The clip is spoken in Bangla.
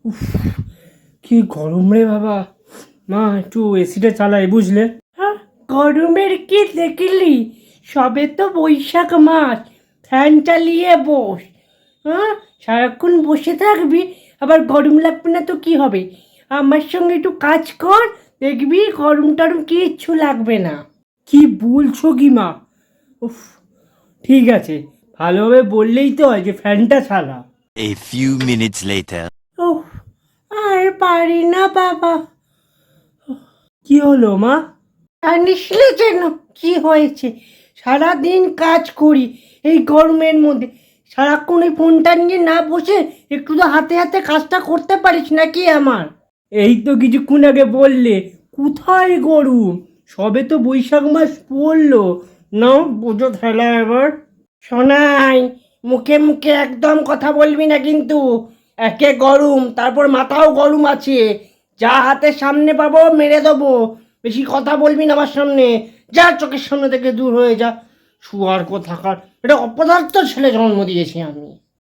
উফ, কি গরম রে বাবা। মা একটু এসিটা চালাই, বুঝলে? হ্যাঁ, গরমের কি দেখলি? সবে তো বৈশাখ মাস, ফ্যান চালিয়ে বস। হ্যাঁ, সারাক্ষণ বসে থাকবি, আবার গরম লাগবে না তো কি হবে? আমার সঙ্গে একটু কাজ কর, দেখবি গরম টরম কিচ্ছু লাগবে না। কি বলছো কি মা? উফ, ঠিক আছে, ভালোভাবে বললেই তো হয় যে ফ্যানটা চালা। A few minutes later. উফ, আর পারি না বাবা। কি হলো মা? জানিস না যেন কি হয়েছে? সারাদিন কাজ করি এই গরমের মধ্যে, সারাক্ষণ এই ফোনটা নিয়ে না বসে একটু তো হাতে হাতে কাজটা করতে পারিস নাকি আমার? এই তো কিছুক্ষণ আগে বললে কোথায় গরম, সবে তো বৈশাখ মাস পড়লো। নাও বোঝো ঠেলা এবার। শোনাই, মুখে মুখে একদম কথা বলবি না কিন্তু। একে গরম, তারপর মাথাও গরম আছে। যা হাতের সামনে পাবো মেরে দেবো। বেশি কথা বলবি না আমার সামনে। যা চোখের সামনে থেকে দূর হয়ে যা। শুয়ার কোথাকার, এটা অপদার্থ ছেলে জন্ম দিয়েছি আমি।